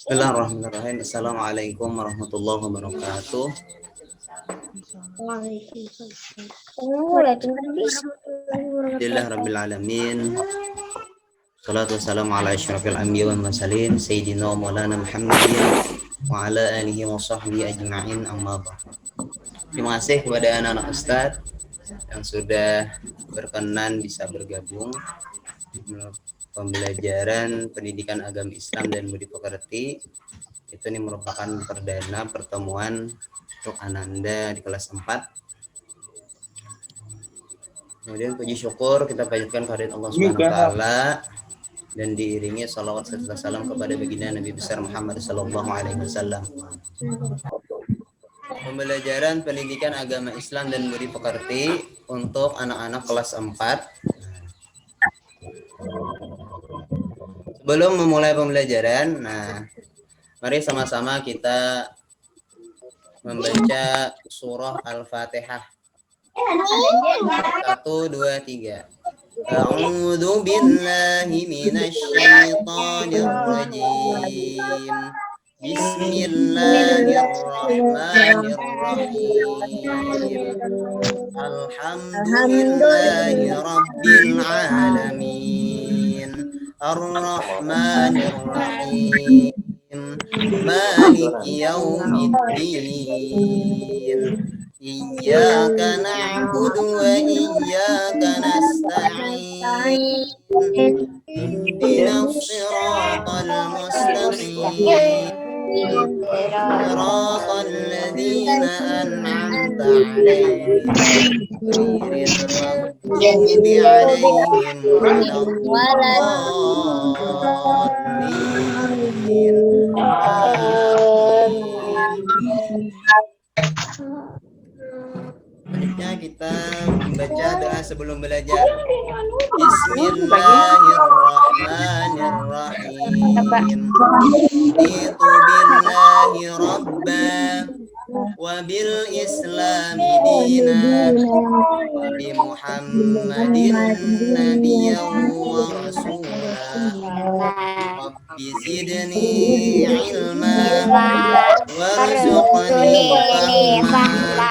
Bismillahirrahmanirrahim. Assalamualaikum warahmatullahi wabarakatuh. Alhamdulillahirrahmanirrahim. Salatu wassalamu ala asyrafil anbiya wal mursalin Sayyidina wa maulana Muhammadin wa ala alihi wa sahbihi ajma'in, amma ba'd. Terima kasih kepada anak-anak Ustadz yang sudah berkenan bisa bergabung pembelajaran pendidikan agama Islam dan budi pekerti. Itu ini merupakan perdana pertemuan untuk Ananda di kelas 4. Kemudian puji syukur kita panjatkan kehadirat Allah Subhanahu wa taala dan diiringi salawat serta salam kepada baginda Nabi besar Muhammad sallallahu alaihi wasallam. Pembelajaran pendidikan agama Islam dan budi pekerti untuk anak-anak kelas 4. Sebelum memulai pembelajaran, mari sama-sama kita membaca surah Al-Fatihah. 1, 2, 3. A'udzu billahi minasy syaithanir rajim. Bismillahirrahmanirrahim. Alhamdulillahi rabbil alamin. Ar-Rahmanir Rahim. Maliki yaumiddin. Iyyaka na'budu wa iyyaka nasta'in. Ihdinas siratal mustaqim. Siratal ladzina an'amta 'alaihim ghairil maghdubi 'alaihim waladdallin. Selanjutnya kita membaca doa sebelum belajar. Bismillahirrahmanirrahim. Raditu billahi rabba wa bil islami dina wa bi Muhammadin nabiyyan wa rasulah. Rabbi zidni ilma warzuqni fahma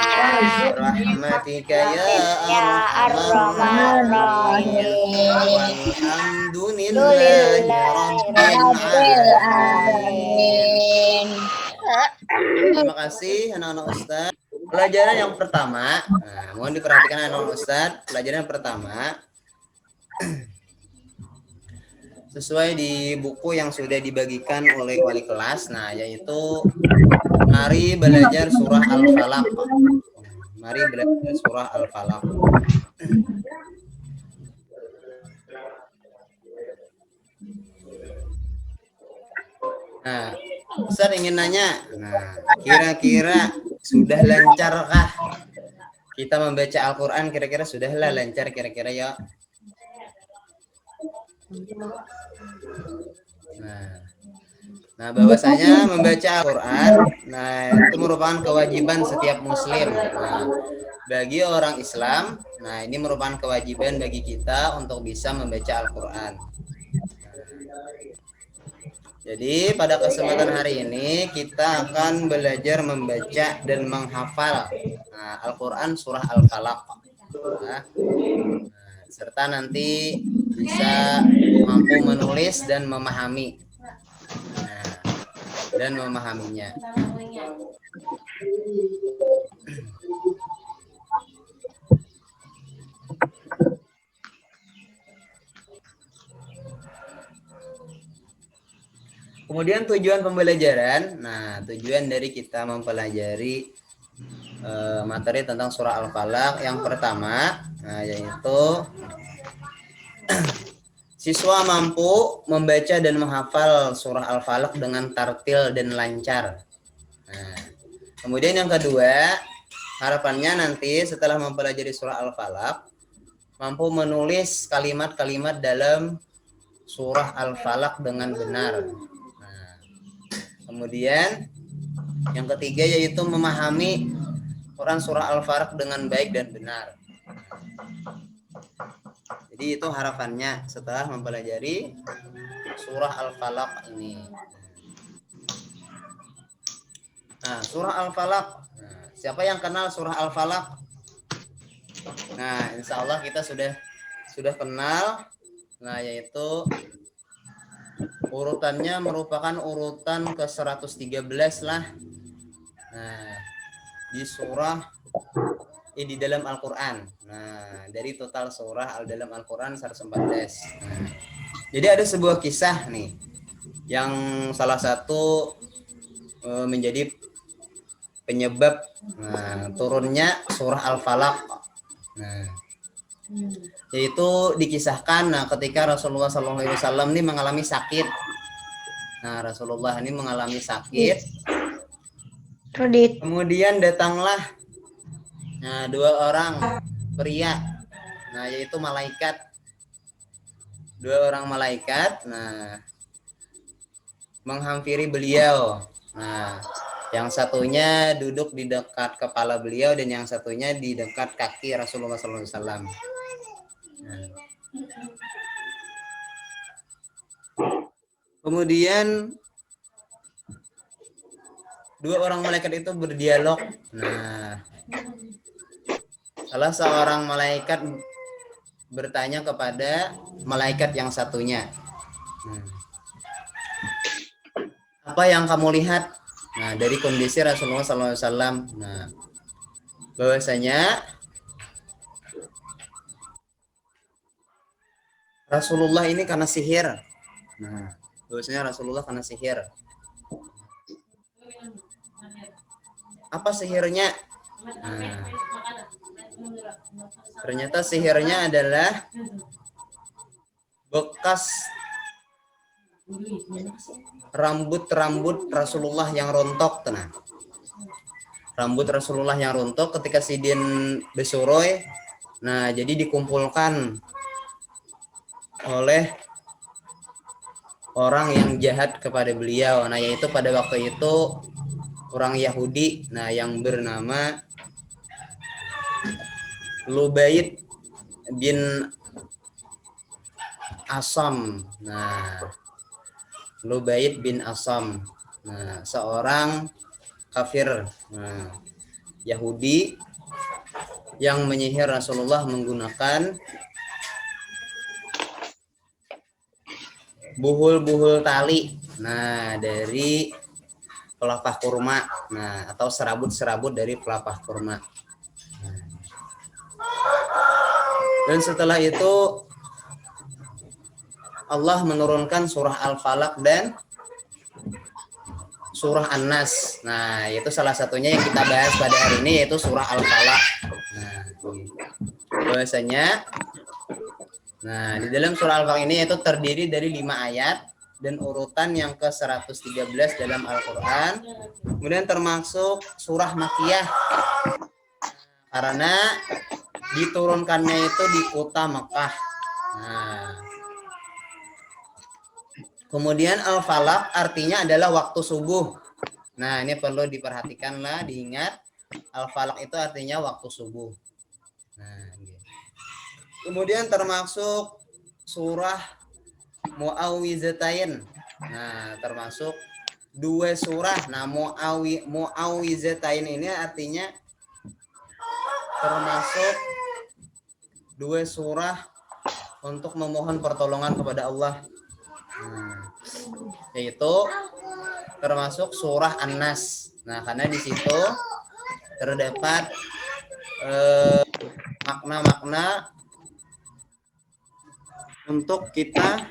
rahmatika ya arhamar rahimin. Walhamdulillahi rabbil alamin. Terima kasih anak-anak Ustadz. Pelajaran yang pertama, mohon diperhatikan anak-anak Ustadz. Pelajaran yang pertama sesuai di buku yang sudah dibagikan oleh wali kelas, yaitu mari belajar surah Al-Falaq. Mari belajar surah Al-Falaq. Ustaz ingin nanya, kira-kira sudah lancarkah kita membaca Al-Quran? Kira-kira sudahlah lancar kira-kira ya? Bahwasanya membaca Al-Quran, itu merupakan kewajiban setiap muslim. Bagi orang Islam, ini merupakan kewajiban bagi kita untuk bisa membaca Al-Quran. Jadi pada kesempatan hari ini kita akan belajar membaca dan menghafal Al-Quran surah Al-Falaq. Serta nanti bisa mampu menulis dan memahami dan memahaminya. Kemudian tujuan pembelajaran, tujuan dari kita mempelajari materi tentang surah Al-Falaq yang pertama, yaitu siswa mampu membaca dan menghafal surah Al-Falaq dengan tartil dan lancar. Kemudian yang kedua, harapannya nanti setelah mempelajari surah Al-Falaq, mampu menulis kalimat-kalimat dalam surah Al-Falaq dengan benar. Kemudian yang ketiga yaitu memahami Quran surah Al-Falaq dengan baik dan benar. Jadi itu harapannya setelah mempelajari surah Al-Falaq ini. Nah, surah Al-Falaq. Nah, siapa yang kenal surah Al-Falaq? Nah, insya Allah kita sudah kenal. Nah, yaitu urutannya merupakan urutan ke-113 lah. Nah, di surah di dalam Al-Quran. Nah, dari total surah dalam Al-Quran 114. Nah, jadi ada sebuah kisah nih yang salah satu menjadi penyebab turunnya surah Al-Falaq. Nah, yaitu dikisahkan ketika Rasulullah SAW ini mengalami sakit. Nah, Rasulullah ini mengalami sakit. Kemudian datanglah dua orang pria. Nah, yaitu malaikat. Dua orang malaikat menghampiri beliau. Nah, yang satunya duduk di dekat kepala beliau dan yang satunya di dekat kaki Rasulullah SAW. Nah, kemudian dua orang malaikat itu berdialog. Nah, salah seorang malaikat bertanya kepada malaikat yang satunya, apa yang kamu lihat? Nah, dari kondisi Rasulullah SAW. Nah, bahwasanya Rasulullah ini karena sihir. Nah, bahwasanya Rasulullah karena sihir. Apa sihirnya? Nah, ternyata sihirnya adalah bekas rambut Rasulullah yang rontok. Tenang. Rambut Rasulullah yang rontok ketika sidin besuroi. Nah, jadi dikumpulkan oleh orang yang jahat kepada beliau. Nah, yaitu pada waktu itu orang Yahudi, yang bernama Lubaid bin Asam. Nah, Lubaid bin Asam. Nah, seorang kafir Yahudi yang menyihir Rasulullah menggunakan buhul-buhul tali. Nah, dari pelepah kurma. Nah, atau serabut-serabut dari pelepah kurma. Dan setelah itu Allah menurunkan surah Al-Falaq dan surah An-Nas. Nah, itu salah satunya yang kita bahas pada hari ini, yaitu surah Al-Falaq. Nah, bahwasanya di dalam surah Al-Falaq ini itu terdiri dari 5 ayat dan urutan yang ke-113 dalam Al-Quran. Kemudian termasuk surah Makkiyah karena diturunkannya itu di kota Mekah. Nah, kemudian Al-Falaq artinya adalah waktu subuh. Nah, ini perlu diperhatikanlah, diingat. Al-Falaq itu artinya waktu subuh. Nah, kemudian termasuk surah Mu'awwizatain. Nah, termasuk 2 surah. Nah, Mu'awwizatain ini artinya termasuk 2 surah untuk memohon pertolongan kepada Allah. Yaitu termasuk surah An-Nas. Nah, karena di situ terdapat makna-makna untuk kita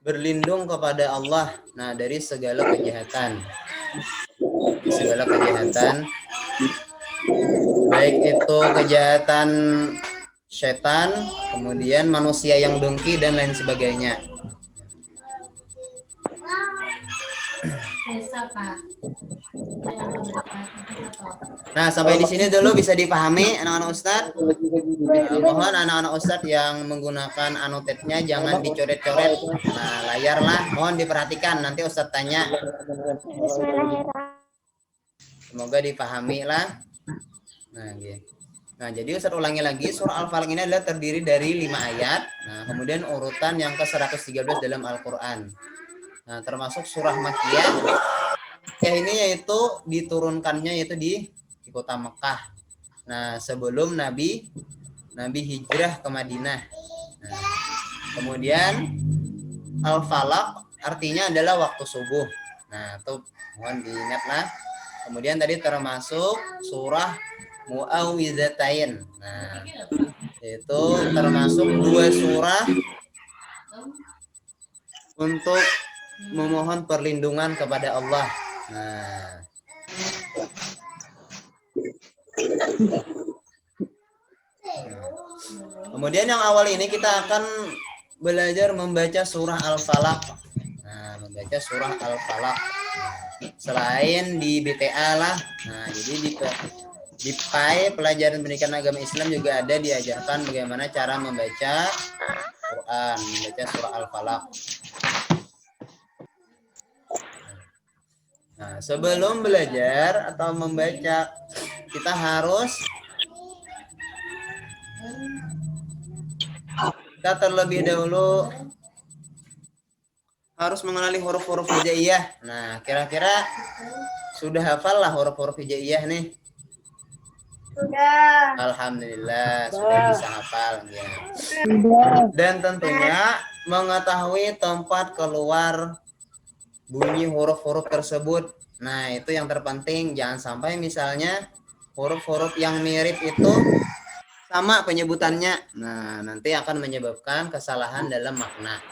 berlindung kepada Allah dari segala kejahatan. Segala kejahatan, baik itu kejahatan setan, kemudian manusia yang dengki dan lain sebagainya. Nah, sampai di sini dulu bisa dipahami anak-anak Ustadz. Mohon anak-anak Ustadz yang menggunakan anotetnya jangan dicoret-coret layar lah. Mohon diperhatikan, nanti Ustadz tanya. Semoga dipahami lah. Nah, jadi Ustadz ulangi lagi, surah Al-Falaq ini adalah terdiri dari 5 ayat. Nah, kemudian urutan yang ke-113 dalam Al-Quran. Nah, termasuk surah Makkiyah Ya ini yaitu diturunkannya yaitu di kota Mekah. Nah, sebelum Nabi hijrah ke Madinah. Nah, kemudian al-falaq artinya adalah waktu subuh. Nah, itu mohon diingatlah. Kemudian tadi termasuk surah Muawwidzatain. Nah, itu termasuk 2 surah untuk memohon perlindungan kepada Allah. Nah, kemudian yang awal ini kita akan belajar membaca surah Al-Falaq. Nah, membaca surah Al-Falaq. Nah, selain di BTA lah. Nah, jadi di PAI pelajaran pendidikan agama Islam juga ada diajarkan bagaimana cara membaca Quran, membaca surah Al-Falaq. Nah, sebelum belajar atau membaca, kita terlebih dahulu harus mengenali huruf-huruf hijaiyah. Nah, kira-kira sudah hafal lah huruf-huruf hijaiyah nih? Sudah. Alhamdulillah, sudah bisa hafal. Ya. Dan tentunya mengetahui tempat keluar bunyi huruf-huruf tersebut. Nah, itu yang terpenting. Jangan sampai misalnya huruf-huruf yang mirip itu sama penyebutannya. Nah, nanti akan menyebabkan kesalahan dalam makna.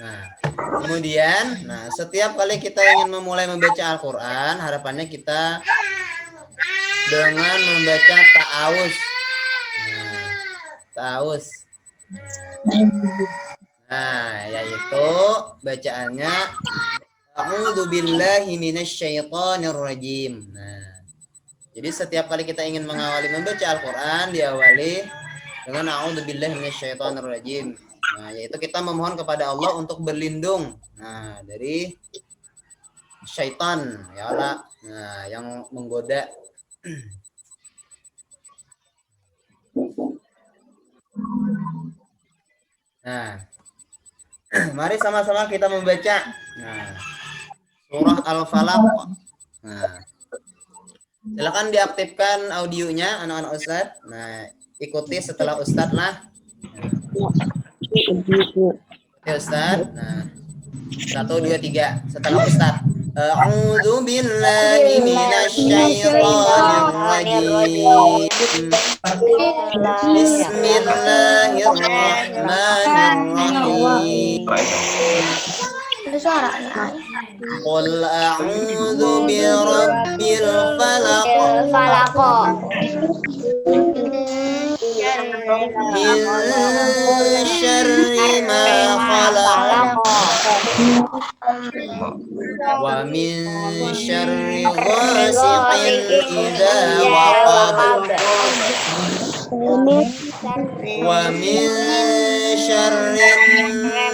Nah, kemudian, setiap kali kita ingin memulai membaca Al-Quran, harapannya kita dengan membaca ta'awuz. Nah, ta'awuz. Nah, yaitu bacaannya A'udzu billahi minasyaitonir rajim. Nah, jadi setiap kali kita ingin mengawali membaca Al-Quran, diawali dengan A'udzu billahi minasyaitonir rajim. Nah, yaitu kita memohon kepada Allah untuk berlindung dari syaitan ya Allah, yang menggoda. Nah, mari sama-sama kita membaca surah Al-Falaq. Nah, silakan diaktifkan audionya anak-anak Ustadz. Nah, ikuti setelah Ustadz lah. Oke Ustadz. Nah, 1, 2, 3 setelah Ustadz. A'udzu billahi minasyaitonir rajim. Bismillahirrahmanirrahim. Ada suaranya. Qul a'udzu birabbil falaq. Min syarri ma khalaq. Wa min syarri ghasiqin idza waqab. Wa min syarri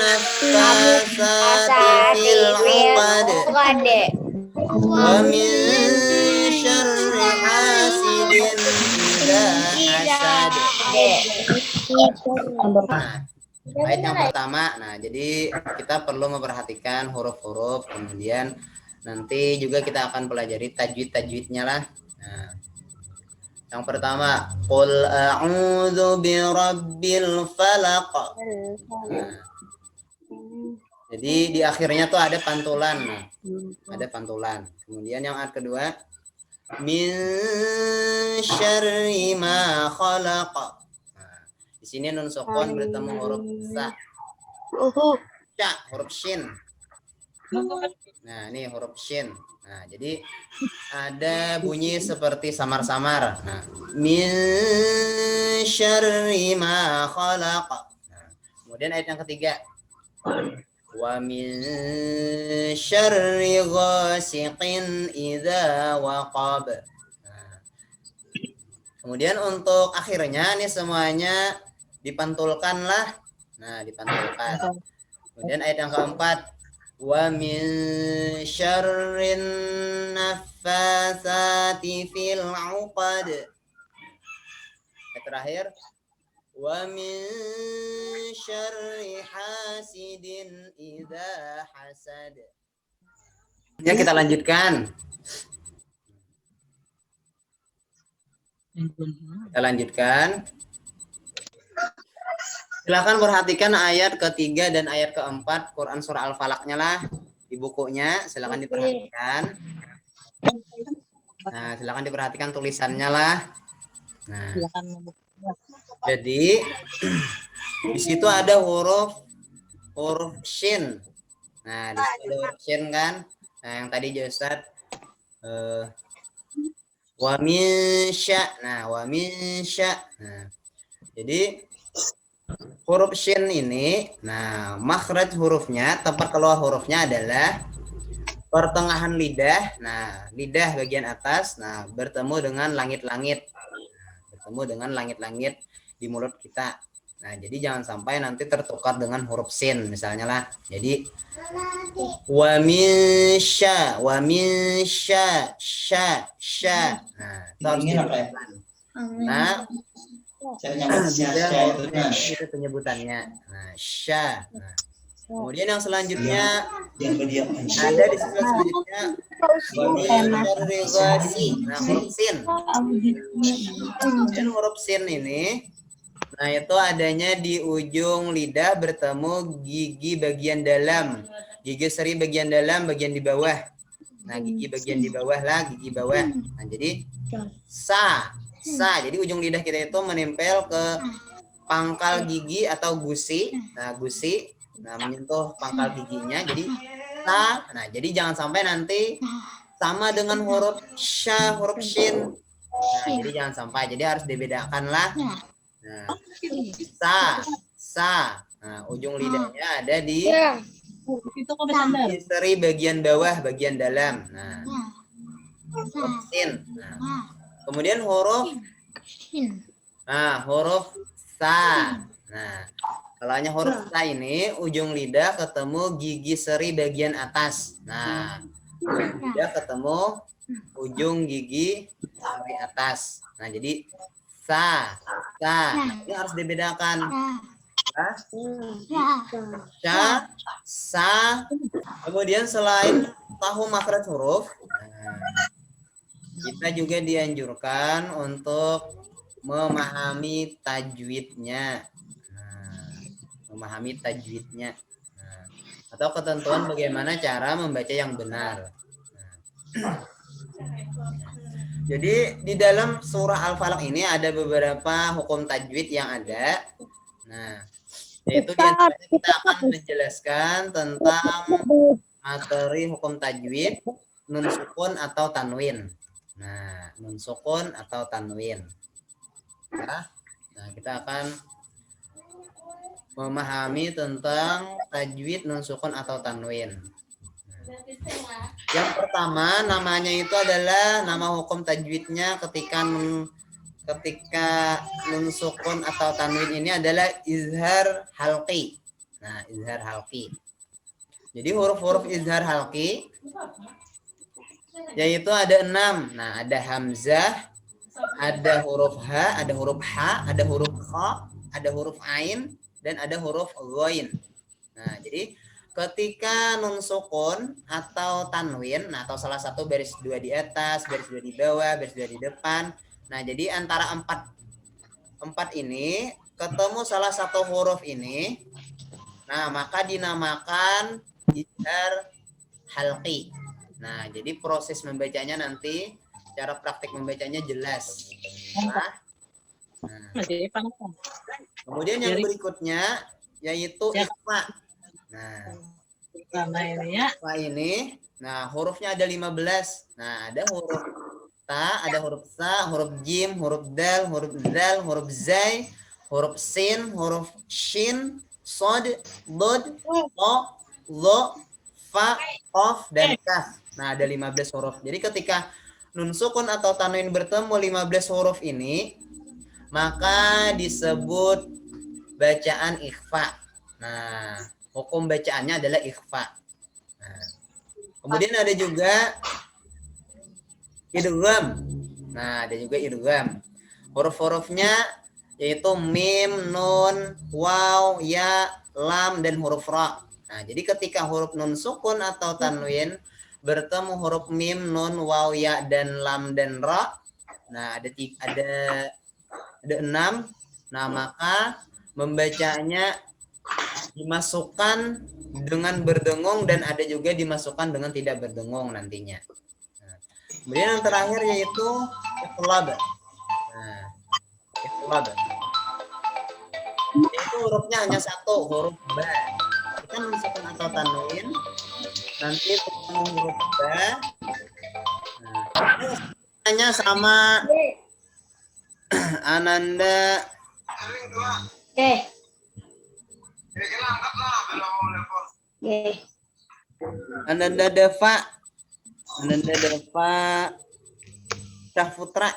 naffasati fil 'uqad. Wa min syarri hasidin idza hasad. Ayat yang pertama. Nah, jadi kita perlu memperhatikan huruf-huruf, kemudian nanti juga kita akan pelajari tajwid-tajwidnya lah. Nah, yang pertama, qul a'udzu birabbil falaq. Nah, jadi di akhirnya tuh ada pantulan. Nah, ada pantulan. Kemudian yang ayat kedua, min syarri ma khalaq. Nah, di sini nun sukun bertemu huruf sa. Sya, huruf shin. Nah, ini huruf shin. Nah, jadi ada bunyi seperti samar-samar. Nah, min syarri ma khalaq. Nah, kemudian ayat yang ketiga, wa min syarri ghasiqin idza waqab. Nah, kemudian untuk akhirnya ini semuanya dipantulkan lah. Nah, dipantulkan. Kemudian ayat yang keempat, wa min syarrin naffasati fil 'uqad. Ayat terakhir, wa min syarri hasidin hamidin idza hasad. Ya, kita lanjutkan. Kita lanjutkan. Silakan perhatikan ayat ketiga dan ayat keempat Quran surah Al-Falaqnya lah di bukunya. Silakan diperhatikan. Nah, silakan diperhatikan tulisannya lah. Nah, jadi di situ ada huruf shin. Nah, di situ ada huruf shin kan. Nah, yang tadi Ustaz wa min sya. Nah, wa min sya. Nah, jadi huruf shin ini, nah makhraj hurufnya, tempat keluar hurufnya adalah pertengahan lidah. Nah, lidah bagian atas, nah bertemu dengan langit-langit. Bertemu dengan langit-langit di mulut kita. Nah, jadi jangan sampai nanti tertukar dengan huruf sin misalnya lah. Jadi wa min sya, sya. Nah, itu harus dibedakan. Nah, itu penyebutannya. Nah, sya. Nah, kemudian yang selanjutnya ada di sisi selanjutnya nah, huruf sin. Dan huruf sin ini, nah itu adanya di ujung lidah bertemu gigi bagian dalam, gigi seri bagian dalam, bagian di bawah. Nah, gigi bagian di bawah lah, gigi bawah. Nah, jadi sa. Jadi ujung lidah kita itu menempel ke pangkal gigi atau gusi. Nah, gusi, nah menyentuh pangkal giginya. Jadi sa. Nah, jadi jangan sampai nanti sama dengan huruf sya, huruf shin. Nah, jadi jangan sampai. Jadi harus dibedakan lah. Nah, sa. Nah, ujung lidahnya ada di seri bagian bawah, bagian dalam. Nah, huruf sin. Nah, kemudian huruf sa. Nah, kalau hanya huruf sa ini, ujung lidah ketemu gigi seri bagian atas. Nah, ujung lidah ketemu ujung gigi seri atas. Nah, jadi sa. Ini harus dibedakan. Sa. Kemudian selain tahu makhraj huruf, kita juga dianjurkan untuk memahami tajwidnya. Atau ketentuan bagaimana cara membaca yang benar. Jadi di dalam surah Al-Falaq ini ada beberapa hukum tajwid yang ada. Nah, yaitu diantaranya kita akan menjelaskan tentang materi hukum tajwid, nun sukun atau tanwin. Nah, nun sukun atau tanwin. Ya. Nah, kita akan memahami tentang tajwid, nun sukun atau tanwin. Yang pertama namanya itu adalah nama hukum tajwidnya ketika nun sukun atau tanwin ini adalah izhar halqi. Nah, izhar halqi. Jadi huruf-huruf izhar halqi yaitu ada 6. Nah, ada hamzah, ada huruf ha, ada huruf kha, ada huruf ain, dan ada huruf ghain. Nah, jadi ketika nun sukun atau tanwin, nah atau salah satu baris 2 di atas, baris 2 di bawah, baris 2 di depan. Nah, jadi antara empat ini ketemu salah satu huruf ini, nah maka dinamakan izhar halqi. Nah, jadi proses membacanya nanti, cara praktik membacanya jelas. Nah, kemudian yang berikutnya yaitu ikhfa. Nah, ikhfa ini, nah hurufnya ada 15. Nah, ada huruf ta, ada huruf sa, huruf jim, huruf dal, huruf zal, huruf zai, huruf sin, huruf shin, sod, dod, to, lo, fa, qaf, dan kaf. Nah, ada 15 huruf. Jadi ketika nun sukun atau tanwin bertemu 15 huruf ini, maka disebut bacaan ikhfa. Nah, hukum bacaannya adalah ikhfa. Nah, kemudian ada juga idgham. Nah, ada juga idgham. Huruf-hurufnya yaitu mim, nun, waw, ya, lam, dan huruf ra. Nah, jadi ketika huruf nun sukun atau tanwin bertemu huruf mim, nun, waw, ya, dan lam, dan ra. Nah, ada 6. Nah, maka membacanya dimasukkan dengan berdengung dan ada juga dimasukkan dengan tidak berdengung nantinya. Nah, kemudian yang terakhir yaitu iqlab. Nah, iqlab. Itu hurufnya hanya satu, huruf ba. Kita masukkan atau tanwin, nanti ketemu huruf ba. Nah, hanya sama Ananda. Ananda Deva. Ananda Deva. Syahputra.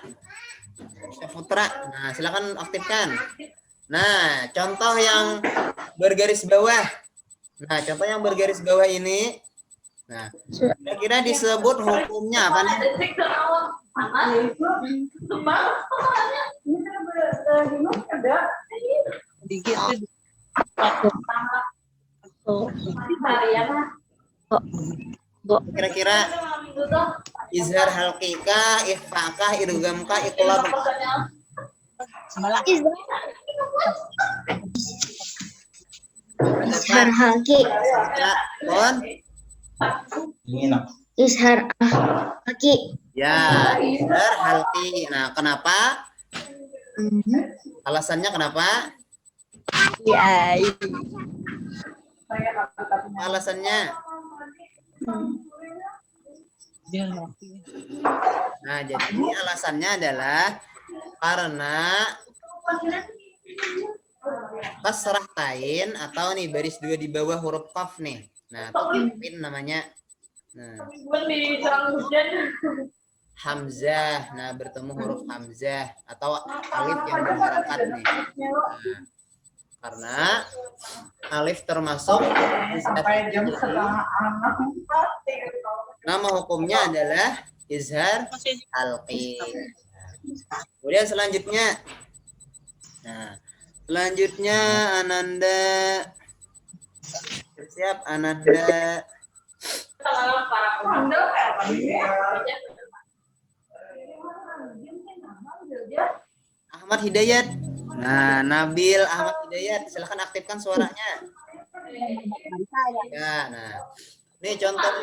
Syahputra. Nah, silakan aktifkan. Nah, contoh yang bergaris bawah. Nah, contoh yang bergaris bawah ini. Nah, kira-kira disebut hukumnya apa nih? Kira-kira izhar halqikah, ikhfakah, idghamkah, iqlab? Izhar haki. Pon? Izhar haki. Ya, izhar halqi. Nah, kenapa? Alasannya kenapa? Ya. Alasannya? Nah, jadi alasannya adalah karena kasrah tain atau nih baris 2 di bawah huruf qaf nih. Nah, itu tanwin namanya. Nah, hamzah. Nah, bertemu huruf hamzah atau alif yang berharakat nih. Nah, karena alif termasuk nama hukumnya adalah izhar halqi. Kemudian selanjutnya, nah, selanjutnya Ananda, siap Ananda. Ahmad Hidayat. Nah, Nabil Ahmad Hidayat, silahkan aktifkan suaranya. Ya, nah, ini contoh.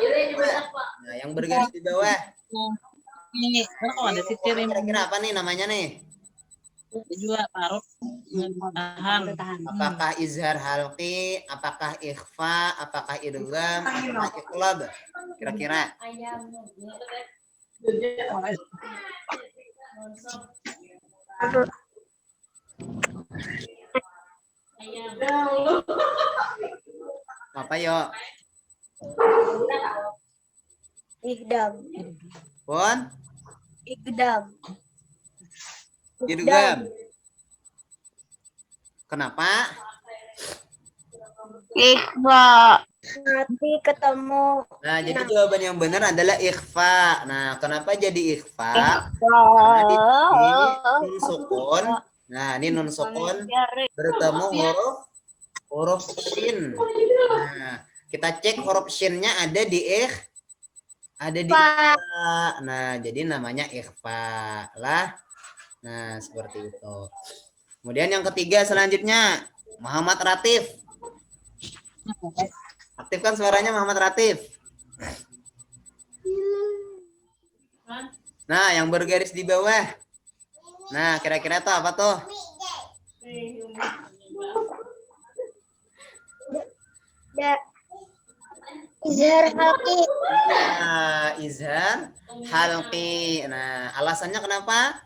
Nah, yang bergaris di bawah. Ini kalau ada titir yang Kira-kira apa nih namanya nih? juga taruh tahan. Apakah izhar halqi, apakah ikhfa, apakah idgham, apakah iqlab? Kira-kira. Apa yo? Ikdam. Pon? Ikdam. Idgham. Kenapa? Ikhfa. Nanti ketemu. Nah, jadi jawaban yang benar adalah ikhfa. Nah, kenapa jadi ikhfa? Nah, di sini nun sukun. Nah, ini nun sukun bertemu huruf shin. Nah, kita cek huruf shinnya ada di ada di ikhfa. Nah, jadi namanya ikhfa lah. Nah, seperti itu. Kemudian yang ketiga selanjutnya Muhammad Ratif. Aktifkan suaranya Muhammad Ratif. Nah, yang bergaris di bawah. Nah, kira-kira tuh apa tuh? Izhar haki. Nah, izhar halqi. Nah, alasannya kenapa?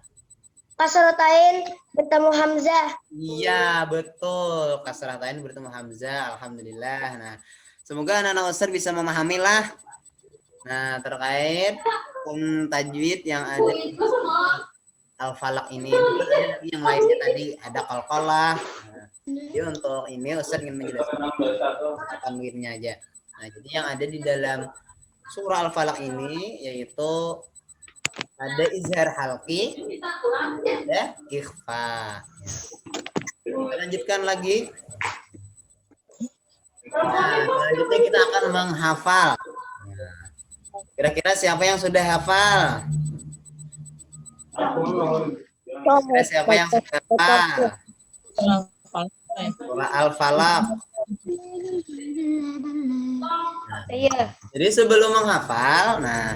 Kasratain bertemu hamzah. Iya, betul. Kasrah tain bertemu hamzah. Alhamdulillah. Nah, semoga anak-anak Ustaz bisa memahami lah. Nah, terkait tajwid yang ada di Al-Falaq ini. Yang lainnya tadi ada qalqalah. Nah, jadi untuk ini Ustaz ingin menjelaskan tanwinnya aja. Nah, jadi yang ada di dalam surah Al-Falaq ini yaitu ada izhar halqi, ada ikhfa. Kita lanjutkan lagi. Nah, selanjutnya kita akan menghafal. Nah, kira-kira siapa yang sudah hafal? Kira-kira siapa yang sudah hafal? Surah Al-Falaq. Nah, Iya. jadi sebelum menghafal, nah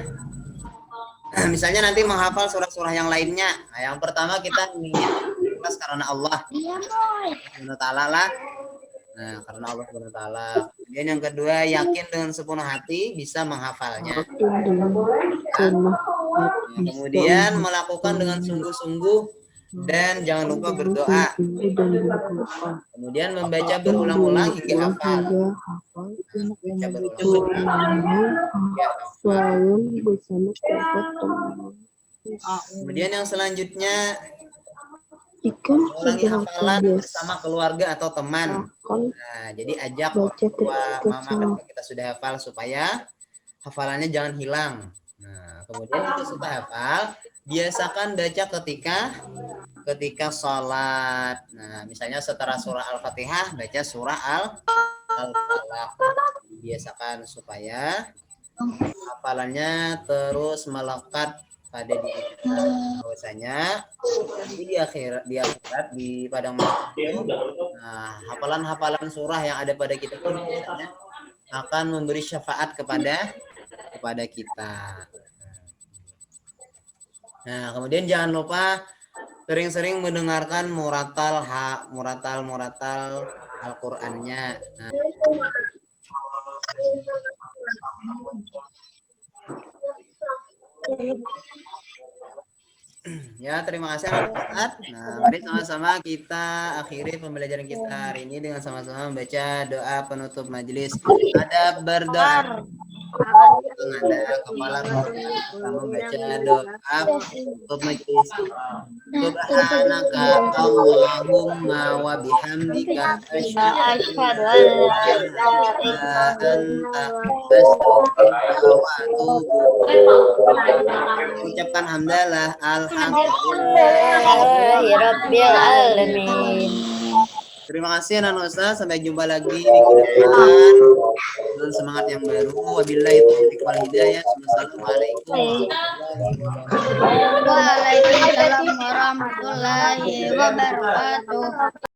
misalnya nanti menghafal surah-surah yang lainnya. Nah, yang pertama kita ingin ikhlas karena Allah Subhanahu wa taala lah. Nah, karena Allah Subhanahu wa taala. Kemudian yang kedua, yakin dengan sepenuh hati bisa menghafalnya. Nah, kemudian melakukan dengan sungguh-sungguh dan jangan lupa berdoa. Kemudian membaca berulang-ulang hingga hafal. Membaca berulang-ulang hingga hafal. Kemudian yang selanjutnya ulangi hafalan bersama keluarga atau teman. Nah, jadi ajak orang tua, mama ketika kita sudah hafal supaya hafalannya jangan hilang. Nah, kemudian kita sudah hafal, biasakan baca ketika sholat. Nah, misalnya setelah surah Al-Fatihah, baca surah Al-Falaq. Biasakan supaya hafalannya terus melekat pada diri kita. Bahwasanya nanti di akhirat di padang mahsyar itu, nah, hafalan-hafalan surah yang ada pada kita pun biasanya akan memberi syafaat kepada kita. Nah, kemudian jangan lupa sering-sering mendengarkan muratal Al-Qur'annya. Nah, ya, terima kasih anak Ustaz. Nah, mari sama-sama kita akhiri pembelajaran kita hari ini dengan sama-sama membaca doa penutup majelis. Ada berdoa. Ada kepala kita membaca doa penutup majelis. Subhanaka Allahumma wa bihamdika asyhadu an la ilaha illa anta astaghfiruka wa atubu ilaik. Ucapkan hamdalah Alhamdulillahirabbil alamin. Terima kasih anak Ustaz, sampai jumpa lagi minggu depan dengan semangat yang baru. Wabillahi taufiq wal hidayah. Wassalamualaikum warahmatullahi wabarakatuh. Waalaikumsalam warahmatullahi wabarakatuh.